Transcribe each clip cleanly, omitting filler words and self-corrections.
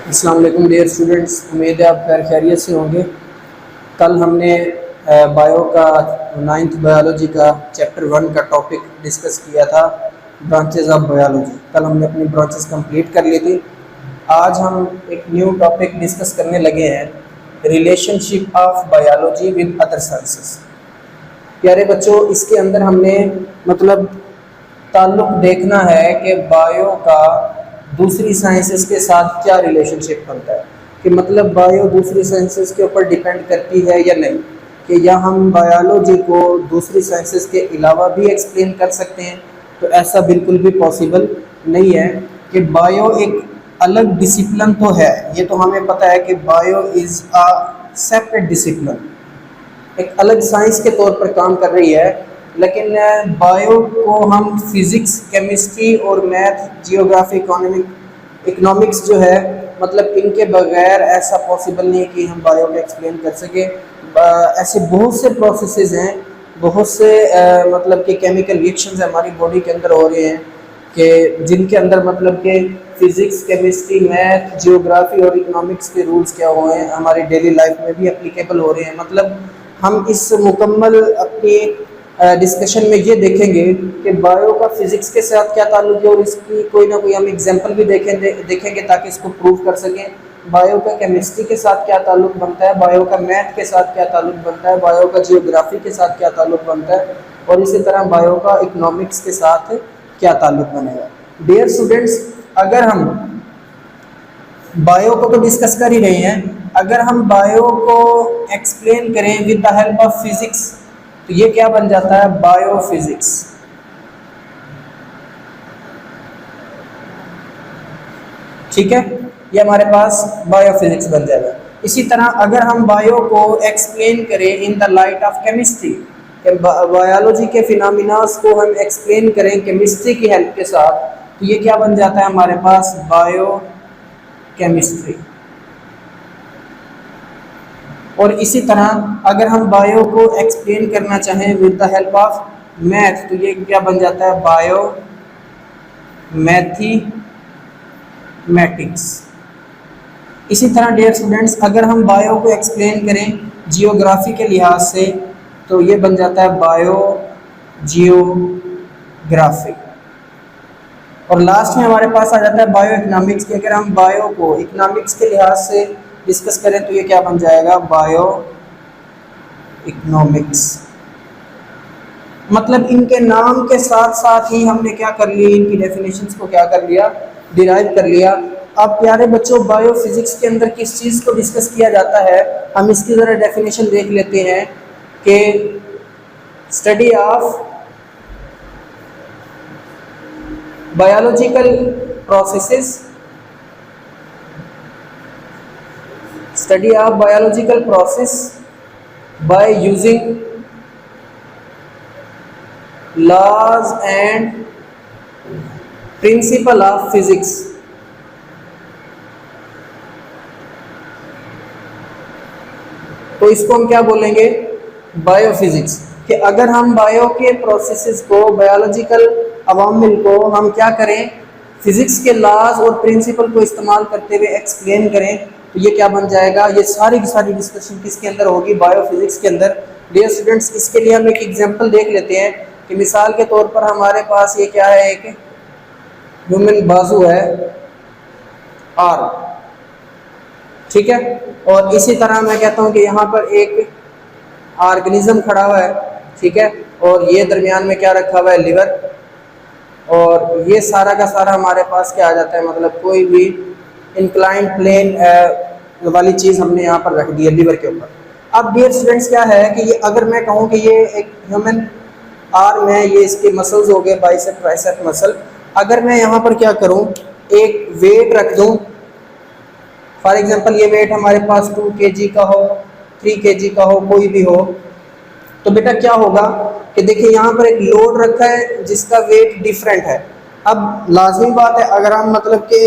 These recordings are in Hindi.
अस्सलाम वालेकुम डियर स्टूडेंट्स, उम्मीद है आप खैर खैरियत से होंगे। कल हमने बायो का नाइन्थ बायोलॉजी का चैप्टर 1 का टॉपिक डिस्कस किया था, ब्रांचेस ऑफ बायोलॉजी। कल हमने अपनी ब्रांचेस कंप्लीट कर ली थी। आज हम एक न्यू टॉपिक डिस्कस करने लगे हैं, relationship of biology with other sciences. प्यारे बच्चों, इसके अंदर हमने मतलब ताल्लुक देखना है कि बायो का दूसरी साइंसेस के साथ क्या रिलेशनशिप बनता है, कि मतलब बायो दूसरी साइंसेस के ऊपर डिपेंड करती है या नहीं, कि या हम बायोलॉजी को दूसरी साइंसेस के अलावा भी एक्सप्लेन कर सकते हैं। तो ऐसा बिल्कुल भी पॉसिबल नहीं है कि बायो एक अलग डिसिप्लिन तो है, ये तो हमें पता है कि bio is a separate discipline, एक अलग साइंस के तौर पर काम कर रही है। लेकिन बायो को हम फिज़िक्स, केमिस्ट्री और मैथ, जियोग्राफी, इकोनॉमिक्स जो है, मतलब इनके बगैर ऐसा पॉसिबल नहीं है कि हम बायो को एक्सप्लेन कर सकें। ऐसे बहुत से प्रोसेसेस हैं, बहुत से मतलब कि केमिकल रिएक्शंस हमारी बॉडी के अंदर हो रहे हैं कि जिनके अंदर मतलब कि फिज़िक्स, केमिस्ट्री, मैथ, जियोग्राफी और इकोनॉमिक्स के रूल्स क्या हुए हैं हमारी डेली लाइफ में भी एप्लीकेबल हो रहे हैं। मतलब हम इस मुकम्मल अपनी डिस्कशन में ये देखेंगे कि बायो का फिज़िक्स के साथ क्या ताल्लुक है, और इसकी कोई ना कोई हम एग्जांपल भी देखेंगे ताकि इसको प्रूव कर सकें। बायो का केमिस्ट्री के साथ क्या ताल्लुक बनता है, बायो का मैथ के साथ क्या ताल्लुक बनता है, बायो का जियोग्राफी के साथ क्या ताल्लुक बनता है, और इसी तरह बायो का इकोनॉमिक्स के साथ क्या ताल्लुक बनेगा। डियर स्टूडेंट्स, अगर हम बायो को तो डिस्कस कर ही रहे हैं, अगर हम बायो को एक्सप्लेन करें with the help of physics तो ये क्या बन जाता है, बायोफिजिक्स। ठीक है, ये हमारे पास बायोफिजिक्स बन जाएगा। इसी तरह अगर हम बायो को एक्सप्लेन करें in the light of chemistry, biology के फिनोमिनास को हम एक्सप्लेन करें केमिस्ट्री की हेल्प के साथ, तो ये क्या बन जाता है हमारे पास, बायो केमिस्ट्री। और इसी तरह अगर हम बायो को एक्सप्लेन करना चाहें with the help of math, तो ये क्या बन जाता है, बायो मैथमेटिक्स। इसी तरह डियर स्टूडेंट्स, अगर हम बायो को एक्सप्लेन करें जियोग्राफी के लिहाज से, तो ये बन जाता है बायो जियोग्राफी। और लास्ट में हमारे पास आ जाता है बायो इकोनॉमिक्स की। अगर हम बायो को इकोनॉमिक्स के लिहाज से डिस्कस करें तो ये क्या बन जाएगा, बायो इकोनॉमिक्स। मतलब इनके नाम के साथ साथ ही हमने क्या कर लिया, इनकी डेफिनेशंस को क्या कर लिया, डिराइव कर लिया। अब प्यारे बच्चों, बायोफिजिक्स के अंदर किस चीज़ को डिस्कस किया जाता है, हम इसकी ज़रा डेफिनेशन देख लेते हैं कि study of biological processes, study of biological process by using laws and principle of physics। तो इसको हम क्या बोलेंगे, बायोफिजिक्स। कि अगर हम बायो के प्रोसेसेस को, बायोलॉजिकल अवामिल को हम क्या करें, फिजिक्स के लॉज और प्रिंसिपल को इस्तेमाल करते हुए एक्सप्लेन करें, तो ये क्या बन जाएगा, ये सारी की सारी डिस्कशन किसके अंदर होगी, बायोफिजिक्स के अंदर। डियर स्टूडेंट्स, इसके लिए हम एक एग्जांपल देख लेते हैं कि मिसाल के तौर पर हमारे पास ये क्या है, एक ह्यूमन बाजू है, आर्म, ठीक है। और इसी तरह मैं कहता हूँ कि यहाँ पर एक ऑर्गेनिज्म खड़ा हुआ है, ठीक है, और ये दरमियान में क्या रखा हुआ है, लिवर। और ये सारा का सारा हमारे पास क्या आ जाता है, मतलब कोई भी इंक्लाइंड प्लेन वाली चीज़ हमने यहाँ पर रख दी है लिवर के ऊपर। अब डियर स्टूडेंट्स, क्या है कि ये अगर मैं कहूँ कि ये एक ह्यूमन आर्म है, ये इसके मसल्स हो गए, बाइसेप ट्राइसेप मसल। अगर मैं यहाँ पर क्या करूँ, एक वेट रख दूँ, फॉर एग्जांपल ये वेट हमारे पास 2 kg का हो, 3 kg का हो, कोई भी हो, तो बेटा क्या होगा कि देखिए यहाँ पर एक लोड रखा है जिसका वेट डिफरेंट है। अब लाजमी बात है, अगर हम मतलब कि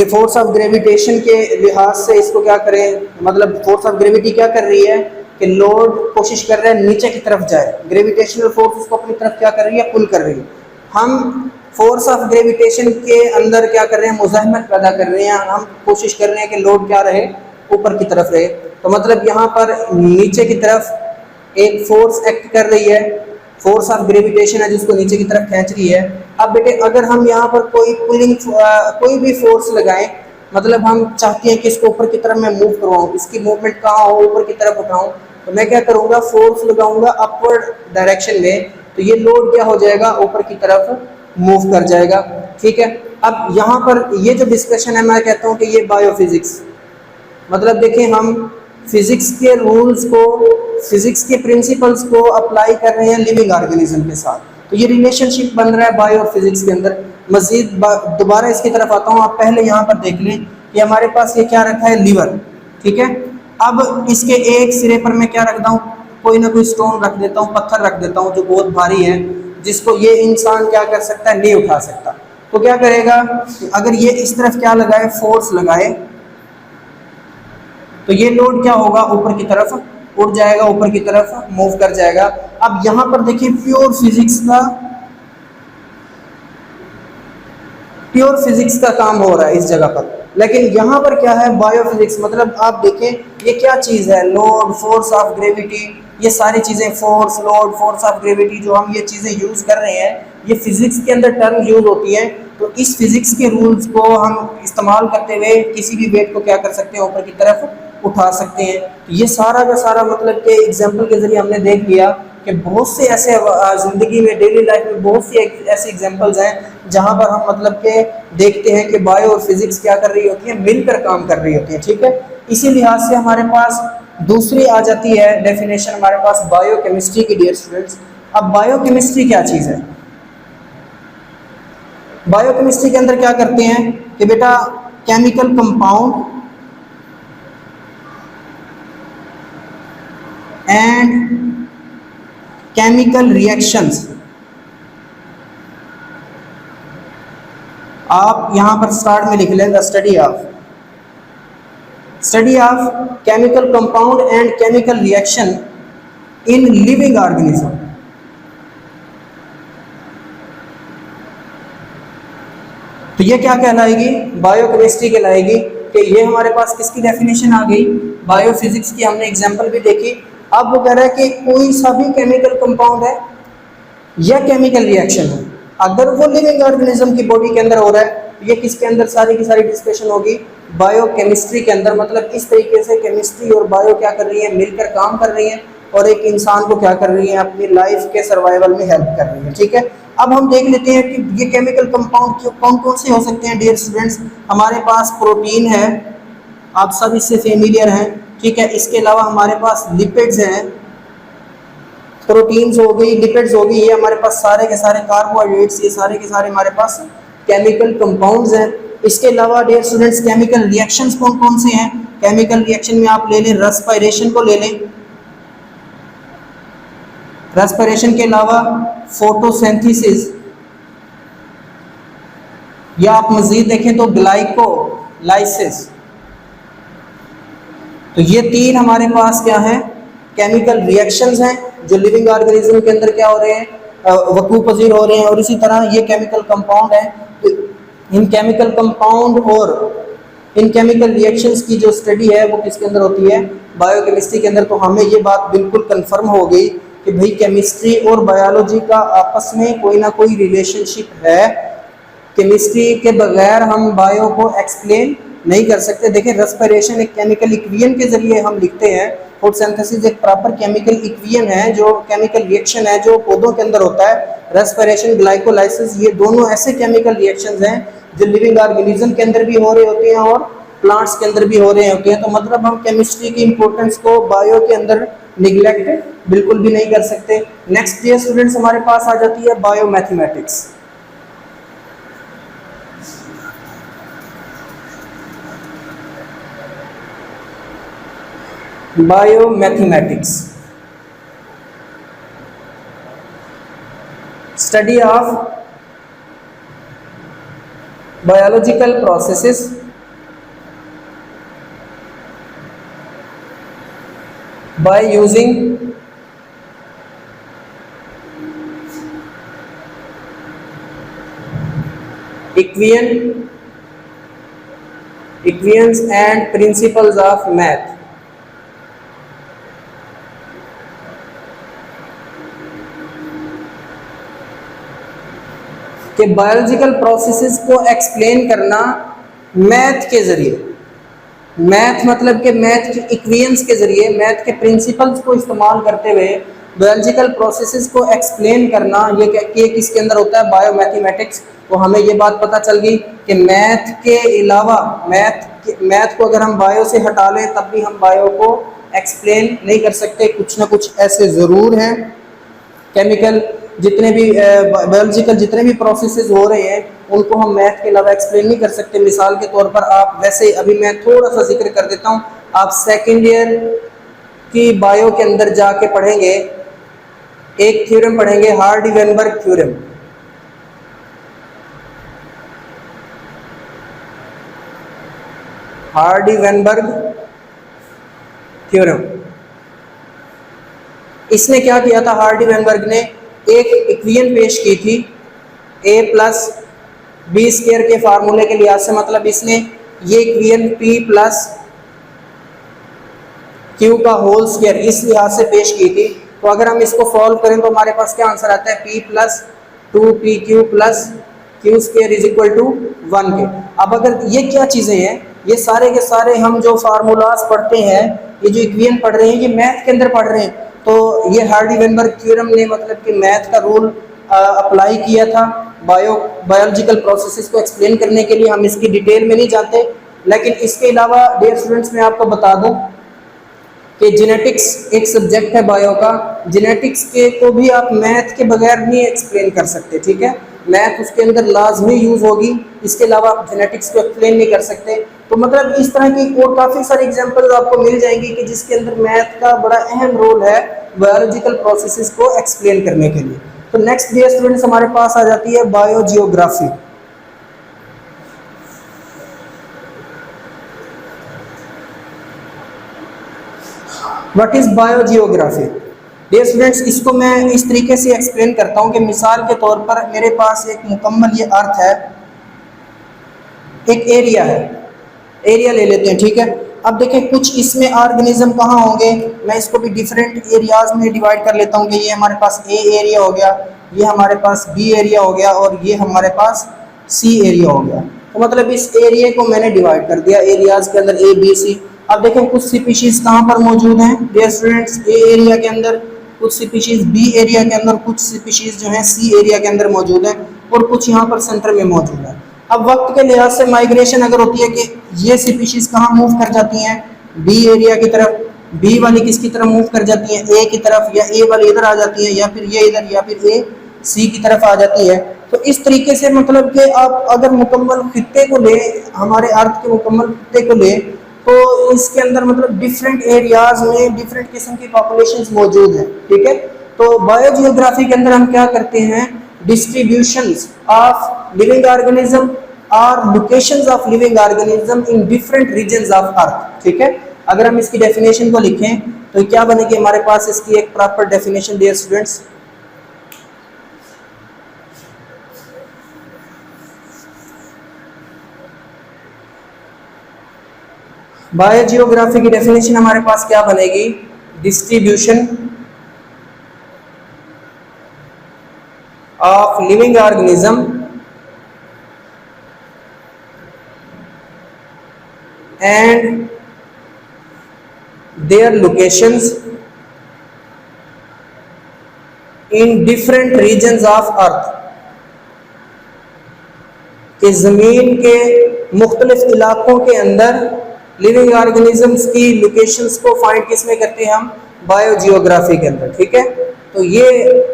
फोर्स ऑफ ग्रेविटेशन के लिहाज से इसको क्या करें, मतलब फोर्स ऑफ ग्रेविटी क्या कर रही है कि लोड कोशिश कर रहा है नीचे की तरफ जाए, ग्रेविटेशनल फोर्स उसको अपनी तरफ क्या कर रही है, पुल कर रही है। हम फोर्स ऑफ ग्रेविटेशन के अंदर क्या कर रहे हैं, मुज़ाहमत पैदा कर रहे हैं, हम कोशिश कर रहे हैं कि लोड क्या रहे, ऊपर की तरफ रहे। तो मतलब यहाँ पर नीचे की तरफ एक फोर्स एक्ट कर रही है, फोर्स ऑफ ग्रेविटेशन है जिसको नीचे की तरफ खींच रही है। अब बेटे अगर हम यहाँ पर कोई पुलिंग कोई भी फोर्स लगाएं, मतलब हम चाहते हैं कि इसको ऊपर की तरफ मैं मूव करवाऊँ, इसकी मूवमेंट कहाँ हो, ऊपर की तरफ उठाऊँ, तो मैं क्या करूँगा, फोर्स लगाऊंगा अपवर्ड डायरेक्शन में, तो ये लोड क्या हो जाएगा, ऊपर की तरफ मूव कर जाएगा। ठीक है, अब यहाँ पर ये जो डिस्कशन है मैं कहता हूँ कि ये बायोफिजिक्स, मतलब देखें हम फिजिक्स के रूल्स को, फिजिक्स के प्रिंसिपल्स को अप्लाई कर रहे हैं लिविंग ऑर्गेनिज्म के साथ, तो ये रिलेशनशिप बन रहा है बायो और फिजिक्स के अंदर। मजीद दोबारा इसकी तरफ आता हूँ, आप पहले यहाँ पर देख लें कि हमारे पास ये क्या रखा है, लीवर। ठीक है, अब इसके एक सिरे पर मैं क्या रखता हूँ, कोई ना कोई स्टोन रख देता हूँ, पत्थर रख देता हूँ जो बहुत भारी है, जिसको ये इंसान क्या कर सकता है, नहीं उठा सकता। तो क्या करेगा, अगर ये इस तरफ क्या लगाए, फोर्स लगाए, तो ये लोड क्या होगा, ऊपर की तरफ उड़ जाएगा, ऊपर की तरफ मूव कर जाएगा। अब यहां पर देखिए प्योर फिजिक्स का काम हो रहा है इस जगह पर, लेकिन यहाँ पर क्या है, बायोफिजिक्स। मतलब आप देखें ये क्या चीज़ है, लोड, फोर्स ऑफ ग्रेविटी, ये सारी चीज़ें, force, load, force of gravity, जो हम ये चीज़ें यूज़ कर रहे हैं, ये फिजिक्स के अंदर टर्म यूज होती है। तो इस फिजिक्स के रूल्स को हम इस्तेमाल करते हुए किसी भी वेट को क्या कर सकते हैं, ऊपर की तरफ उठा सकते हैं। तो ये सारा का सारा मतलब कि एग्जाम्पल के जरिए हमने देख लिया कि बहुत से ऐसे ज़िंदगी में, डेली लाइफ में बहुत सी ऐसे एग्जाम्पल्स हैं जहाँ पर हम मतलब के देखते हैं कि बायो और फिजिक्स क्या कर रही होती है, मिलकर काम कर रही होती है। ठीक है, इसी लिहाज से हमारे पास दूसरी आ जाती है डेफिनेशन हमारे पास बायो केमिस्ट्री की, डियर स्टूडेंट्स। अब बायो केमिस्ट्री क्या चीज़ है, बायो केमिस्ट्री के अंदर क्या करते हैं कि बेटा chemical compound and chemical reactions, आप यहां पर स्टार्ट में लिख लें, the study of chemical compound and chemical reaction in living organism. तो ये क्या कहलाएगी, बायोकेमिस्ट्री कहलाएगी। कि ये हमारे पास किसकी डेफिनेशन आ गई, बायोफिजिक्स की, हमने एग्जांपल भी देखी। अब वो कह रहा है कि कोई सा भी केमिकल कंपाउंड है या केमिकल रिएक्शन है, अगर वो लिविंग ऑर्गेनिज्म की बॉडी के अंदर हो रहा है, ये किसके अंदर सारी की सारी डिस्कशन होगी, बायोकेमिस्ट्री के अंदर। मतलब इस तरीके से केमिस्ट्री और बायो क्या कर रही है, मिलकर काम कर रही है और एक इंसान को क्या कर रही है, अपनी लाइफ के सर्वाइवल में हेल्प कर रही है। ठीक है, अब हम देख लेते हैं कि ये केमिकल कंपाउंड कौन कौन से हो सकते हैं। डियर स्टूडेंट्स, हमारे पास प्रोटीन है, आप सब इससे फेमिलियर हैं। ठीक है, इसके अलावा हमारे पास लिपिड्स हैं, प्रोटीन्स हो गई, लिपिड्स हो गई, ये हमारे पास सारे के सारे कार्बोहाइड्रेट्स, ये सारे के सारे हमारे पास केमिकल कंपाउंड्स हैं। इसके अलावा डियर स्टूडेंट्स केमिकल रिएक्शंस कौन कौन से हैं, केमिकल रिएक्शन में आप ले लें, रेस्पिरेशन को ले लें, रेस्पिरेशन के अलावा फोटोसिंथेसिस, या आप मजीद देखें तो ग्लाइकोलाइसिस। तो ये तीन हमारे पास क्या है, केमिकल रिएक्शंस हैं जो लिविंग ऑर्गेनिज्म के अंदर क्या हो रहे हैं, वकूअ पजीर हो रहे हैं। और इसी तरह ये केमिकल कंपाउंड है, तो इन केमिकल कंपाउंड और इन केमिकल रिएक्शंस की जो स्टडी है वो किसके अंदर होती है, बायोकेमिस्ट्री के अंदर। तो हमें ये बात बिल्कुल कंफर्म हो गई कि भाई केमिस्ट्री और बायोलॉजी का आपस में कोई ना कोई रिलेशनशिप है। केमिस्ट्री के बगैर हम बायो को एक्सप्लेन नहीं कर सकते। देखिए रेस्पिरेशन एक केमिकल इक्वियन के जरिए हम लिखते हैं, फोटोसिंथेसिस एक प्रॉपर केमिकल इक्वियन है, जो केमिकल रिएक्शन है जो पौधों के अंदर होता है। रेस्पिरेशन, ग्लाइकोलाइसिस, ये दोनों ऐसे केमिकल रिएक्शंस हैं जो लिविंग ऑर्गेनिज्म के अंदर भी हो रहे होते हैं और प्लांट्स के अंदर भी हो रहे होते हैं। तो मतलब हम केमिस्ट्री की इंपॉर्टेंस को बायो के अंदर निगलेक्ट बिल्कुल भी नहीं कर सकते। नेक्स्ट डे स्टूडेंट्स हमारे पास आ जाती है bio mathematics. Biomathematics, study of biological processes by using equations and principles of math. कि बायोलॉजिकल प्रोसेसेस को एक्सप्लेन करना मैथ के ज़रिए, मैथ मतलब कि मैथ की इक्वेशंस के ज़रिए, मैथ के प्रिंसिपल्स को इस्तेमाल करते हुए बायोलॉजिकल प्रोसेसेस को एक्सप्लेन करना, ये किसके अंदर होता है? बायोमैथमेटिक्स। तो हमें ये बात पता चल गई कि मैथ के अलावा मैथ को अगर हम बायो से हटा लें तब भी हम बायो को एक्सप्लेन नहीं कर सकते, कुछ ना कुछ ऐसे ज़रूर हैं। केमिकल जितने भी बायोलॉजिकल जितने भी प्रोसेसेस हो रहे हैं उनको हम मैथ के अलावा एक्सप्लेन नहीं कर सकते। मिसाल के तौर पर आप, वैसे अभी मैं थोड़ा सा जिक्र कर देता हूँ, आप सेकेंड ईयर की बायो के अंदर जाके पढ़ेंगे, एक थ्योरम पढ़ेंगे, हार्डी-वेनबर्ग थ्योरम। हार्डी-वेनबर्ग थ्योरम, इसने क्या किया था? हार्डी-वेनबर्ग ने एक इक्वेशन पेश की थी a प्लस बी स्क्वायर के फार्मूले के लिहाज से, मतलब इसने ये इक्वेशन p प्लस q का होल स्क्वायर इस लिहाज से पेश की थी। तो अगर हम इसको सॉल्व करें तो हमारे पास क्या आंसर आता है? p plus 2pq plus q square is equal to 1 के। अब अगर ये क्या चीज़ें हैं, ये सारे के सारे हम जो फार्मूलाज पढ़ते हैं, ये जो इक्वेशन पढ़ रहे हैं, ये मैथ के अंदर पढ़ रहे हैं। तो ये हार्डी-वेनबर्ग थ्योरम ने मतलब कि मैथ का रूल अप्लाई किया था बायोलॉजिकल प्रोसेसेस को एक्सप्लेन करने के लिए। हम इसकी डिटेल में नहीं जाते, लेकिन इसके अलावा डियर स्टूडेंट्स मैं आपको बता दूं कि जेनेटिक्स एक सब्जेक्ट है बायो का, जेनेटिक्स के को भी आप मैथ के बगैर नहीं एक्सप्लेन कर सकते, ठीक है? मैथ उसके अंदर लाजमी यूज़ होगी, इसके अलावा आप जेनेटिक्स को एक्सप्लेन नहीं कर सकते। तो मतलब इस तरह की और काफ़ी सारी एग्जांपल्स आपको मिल जाएंगी कि जिसके अंदर मैथ का बड़ा अहम रोल है बायोलॉजिकल प्रोसेसेस को एक्सप्लेन करने के लिए। तो नेक्स्ट डियर स्टूडेंट्स हमारे पास आ जाती है biogeography. What is biogeography? Dear students, इसको मैं इस तरीके से एक्सप्लेन करता हूँ कि मिसाल के तौर पर मेरे पास एक मुकम्मल ये अर्थ है, एक एरिया है, एरिया ले लेते हैं, ठीक है? अब देखें कुछ इसमें ऑर्गेनिज्म कहाँ होंगे, मैं इसको भी डिफरेंट एरियाज में डिवाइड कर लेता हूँ कि ये हमारे पास ए एरिया हो गया, ये हमारे पास बी एरिया हो गया और ये हमारे पास सी एरिया हो गया। तो मतलब इस एरिया को मैंने डिवाइड कर दिया एरियाज के अंदर, ए बी सी। अब देखें कुछ स्पीशीज कहाँ पर मौजूद हैं डियर स्टूडेंट्स? ए एरिया के अंदर, कुछ स्पीशीज बी एरिया के अंदर, कुछ स्पीशीज जो हैं सी एरिया के अंदर मौजूद हैं और कुछ यहाँ पर सेंटर में मौजूद है। अब वक्त के लिहाज से माइग्रेशन अगर होती है कि ये स्पीशीज कहाँ मूव कर जाती हैं? बी एरिया की तरफ। बी वाली किसकी तरफ मूव कर जाती है? ए की तरफ, या ए वाली इधर आ जाती है, या फिर ये इधर, या फिर ए सी की तरफ आ जाती है। तो इस तरीके से मतलब कि आप अगर मुकम्मल खित्ते को ले, हमारे अर्थ के मुकम्मल खित्ते को ले, तो इसके अंदर मतलब डिफरेंट एरियाज में डिफरेंट किस्म की पॉपुलेशंस मौजूद हैं, ठीक है? तो बायोजियोग्राफी के अंदर हम क्या करते हैं? डिस्ट्रीब्यूशंस ऑफ लिविंग ऑर्गेनिज्म और locations of living organism in different regions of earth, ठीक है? अगर हम इसकी डेफिनेशन को लिखें तो क्या बनेगी हमारे पास? इसकी एक proper definition dear students, biogeography की डेफिनेशन हमारे पास क्या बनेगी? Distribution of living organism and their locations in different regions of earth, कि जमीन के मुख्तलिफ इलाकों के अंदर लिविंग ऑर्गेनिजम्स की लोकेशंस को फाइंड किस में करते हैं हम? बायोजियोग्राफी के अंदर, ठीक है? तो ये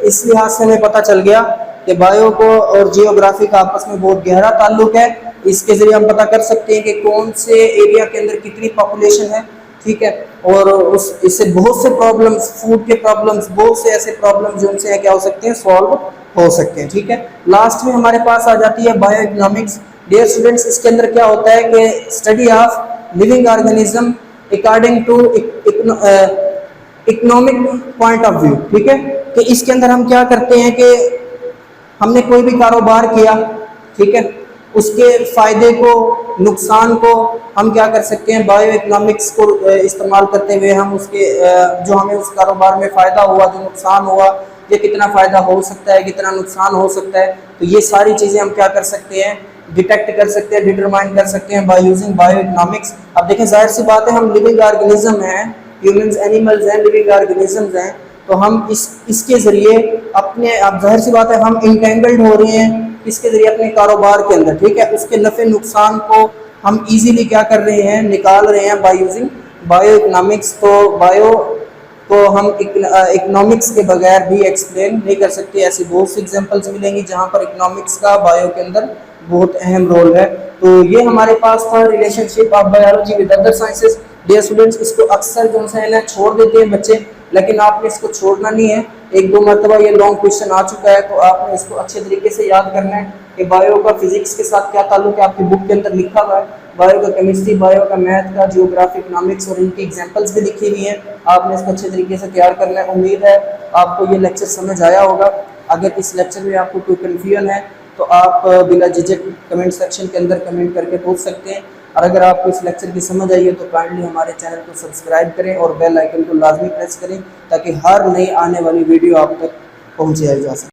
इस लिहाज से हमें पता चल गया कि बायो को और जियोग्राफी का आपस में बहुत गहरा ताल्लुक है। इसके जरिए हम पता कर सकते हैं कि कौन से एरिया के अंदर कितनी पॉपुलेशन है, ठीक है? और उस इससे बहुत से प्रॉब्लम्स, फूड के प्रॉब्लम्स, बहुत से ऐसे प्रॉब्लम्स जो उनसे क्या हो सकते हैं? सॉल्व हो सकते हैं, ठीक है? लास्ट में हमारे पास आ जाती है बायो इकोनॉमिक्स। डियर स्टूडेंट्स, इसके अंदर क्या होता है कि study of living organism according to economic point of view, ठीक है? कि इसके अंदर हम क्या करते हैं कि हमने कोई भी कारोबार किया, ठीक है? उसके फ़ायदे को, नुकसान को हम क्या कर सकते हैं, बायो इकोनॉमिक्स को इस्तेमाल करते हुए हम उसके जो हमें उस कारोबार में फ़ायदा हुआ, जो नुकसान हुआ, ये कितना फ़ायदा हो सकता है, कितना नुकसान हो सकता है, तो ये सारी चीज़ें हम क्या कर सकते हैं, डिटेक्ट कर सकते हैं, डिटरमाइन कर सकते हैं बाय यूजिंग बायो इकोनॉमिक्स। अब देखें, जाहिर सी बात है, हम लिविंग ऑर्गेनिज्म हैं, ह्यूमंस एनिमल्स हैं, लिविंग ऑर्गेनिजम्स हैं, तो हम इसके ज़रिए अपने, अब जाहिर सी बात है हम इंटेंगल्ड हो रहे हैं इसके ज़रिए अपने कारोबार के अंदर, ठीक है, उसके नफ़े नुकसान को हम इजीली क्या कर रहे हैं, निकाल रहे हैं बाय यूजिंग बायो इकोनॉमिक्स। तो बायो को हम इकोनॉमिक्स के बगैर भी एक्सप्लेन नहीं कर सकते। ऐसी बहुत सी एग्जांपल्स मिलेंगी जहाँ पर इकोनॉमिक्स का बायो के अंदर बहुत अहम रोल है। तो ये हमारे पास था relationship of biology with other sciences. Dear students, इसको अक्सर जो है ना छोड़ देते हैं बच्चे, लेकिन आपने इसको छोड़ना नहीं है। एक दो मरतबा ये लॉन्ग क्वेश्चन आ चुका है, तो आपने इसको अच्छे तरीके से याद करना है कि बायो का फिजिक्स के साथ क्या ताल्लुक है, आपकी बुक के अंदर लिखा हुआ है। बायो का केमिस्ट्री, बायो का मैथ का, जियोग्राफी, इकोनॉमिक्स और इनकी एग्जांपल्स भी लिखी हुई हैं। आपने इसको अच्छे तरीके से तैयार करना है। उम्मीद है आपको ये लेक्चर समझ आया होगा। अगर इस लेक्चर में आपको कोई कन्फ्यूजन है तो आप बिला झिझक कमेंट सेक्शन के अंदर कमेंट करके पूछ सकते हैं। और अगर आपको इस लेक्चर की समझ आई है तो काइंडली हमारे चैनल को सब्सक्राइब करें और बेल आइकन को लाजमी प्रेस करें ताकि हर नई आने वाली वीडियो आप तक पहुँचाई जा सके।